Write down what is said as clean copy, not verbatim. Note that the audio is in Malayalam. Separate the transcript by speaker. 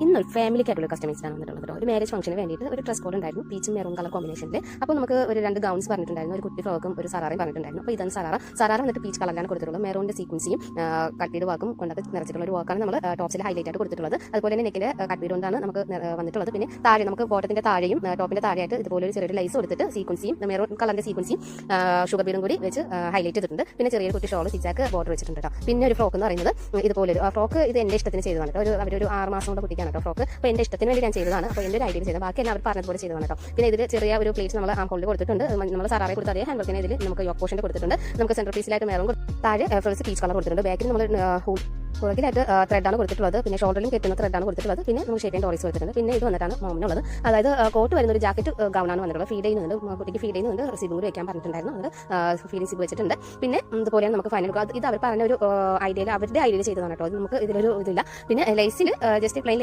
Speaker 1: ഇന്നൊരു ഫാമിലിക്കായിട്ടുള്ള കസ്റ്റമൈസ്ഡ് ആണ് വന്നിട്ടുള്ളത്. ഒരു മാരേജ് ഫംഗ്ഷന് വേണ്ടിയിട്ട് ഒരു ഡ്രസ് കോഡ് ഉണ്ടായിരുന്നു, പീച്ചും മെറൂൺ കളർ കോമ്പിനേഷനിൽ. അപ്പോൾ നമുക്ക് ഒരു 2 ഗൗൺസ് പറഞ്ഞിട്ടുണ്ടായിരുന്നു, ഒരു കുട്ടി ഫ്രോക്കും ഒരു സറാറയും പറഞ്ഞിട്ടുണ്ടായിരുന്നു. അപ്പോൾ ഇതാണ് സറാറ വന്നിട്ട് പീച്ച് കളറിലാണ് കൊടുത്തിട്ടുള്ളത്. മെറൂണിന്റെ സീക്വൻസിയും കട്ട് ചെയ്ത് വാക്കും കൊണ്ടൊക്കെ നിറച്ചിട്ടുള്ള ഒരു വാക്കാണ് നമ്മൾ ടോപ്സിൽ ഹൈലൈറ്റ് ആയിട്ട് കൊടുത്തിട്ടുള്ളത്. അതുപോലെ തന്നെ നെക്കിലെ കട്ട് ചെയ്ത് കൊണ്ടാണ് നമുക്ക് വന്നിട്ടുള്ളത്. പിന്നെ താഴെ നമുക്ക് ബോട്ടത്തിന്റെ താഴെയും ടോപ്പിന്റെ താഴെയായിട്ട് ഇതുപോലെ ഒരു ചെറിയൊരു ലൈസ് കൊടുത്തിട്ട് സീക്വൻസിയും മെറൂൺ കളറിന്റെ സീക്വൻസിയും ഷുഗർ ബീഡും കൂടി വെച്ച് ഹൈലൈറ്റ് ചെയ്തിട്ടുണ്ട്. പിന്നെ ചെറിയൊരു കുട്ടി ഷോൾ സിക്സാക്ക് ബോർഡർ വെച്ചിട്ടുണ്ട് കേട്ടോ. പിന്നെ ഒരു ഫ്രോക്ക് എന്ന് പറയുന്നത് ഇതുപോലെ ഫ്രോക്ക് ഇത് എന്റെ ഇഷ്ടത്തിന് ചെയ്തതാണ് കേട്ടോ. അവരൊരു 6 മാസം കൊണ്ട് കുട്ടിക്കാണ് കേട്ടോ ഫ്രോക്ക്. അപ്പോൾ എന്റെ ഇഷ്ടത്തിന് വേണ്ടി ഞാൻ ചെയ്തതാണ്. അപ്പോൾ എന്റെ ഒരു ഐഡിയ ചെയ്തത്, ബാക്കി എല്ലാം അവർ പറഞ്ഞതുപോലെ ചെയ്തതാണ് കേട്ടോ. പിന്നെ ഇതിൽ ചെറിയ ഒരു പ്ലേറ്റ് നമ്മൾ ആം ഹോളിൽ കൊടുത്തിട്ടുണ്ട്. നമ്മൾ സറാറെ കൊടുത്ത് അതേ ഹാൻഡ് വർക്കിനെ ഇതിൽ നമുക്ക് യോക്ക് പോർഷൻ്റെ കൊടുത്തിട്ടുണ്ട്. നമുക്ക് സെൻട്രൽ പീസിലായിട്ട് മെറൂൺ താഴെ ഫ്രണ്ട്സ് പീച്ച് കളർ കൊടുത്തിട്ടുണ്ട്. ബാക്കിൽ നമ്മൾ പുറകിലായിട്ട് ത്രെഡാണ് കൊടുത്തിട്ടുള്ളത്. പിന്നെ ഷോൾഡറിലും കെട്ടുന്ന ത്രെഡാണ് കൊടുത്തിട്ടുള്ളത്. പിന്നെ നമുക്ക് ഷേപ്പ് ആൻഡ് ഡോറീസ് കൊടുത്തിട്ടുണ്ട്. പിന്നെ ഇത് വന്നിട്ടാണ് മോമിനുള്ളത്. അതായത് കോട്ട് വരുന്ന ഒരു ജാക്കറ്റ് ഗൗണാണ് വന്നിട്ടുള്ളത്. ഫീഡ് ചെയ്യുന്നുണ്ട്, കുട്ടിക്ക് ഫീഡ് ചെയ്യുന്നുണ്ട്. റിസീവും കൂടി വെക്കാൻ പറഞ്ഞിട്ടുണ്ടായിരുന്നു. അത് ഫീഡിങ് സിബ് വെച്ചിട്ടുണ്ട്. പിന്നെ ഇതുപോലെയാണ് നമുക്ക് ഫൈനൽ. ഇത് അവർ പറഞ്ഞ ഒരു ഐഡിയയിൽ അവരുടെ ഐഡിയയിൽ ചെയ്തതാണ് കേട്ടോ. നമുക്ക് ഇതിലൊരു ഇതില്ല. പിന്നെ ലൈസിൽ ജസ്റ്റ് പ്ലെയിൻ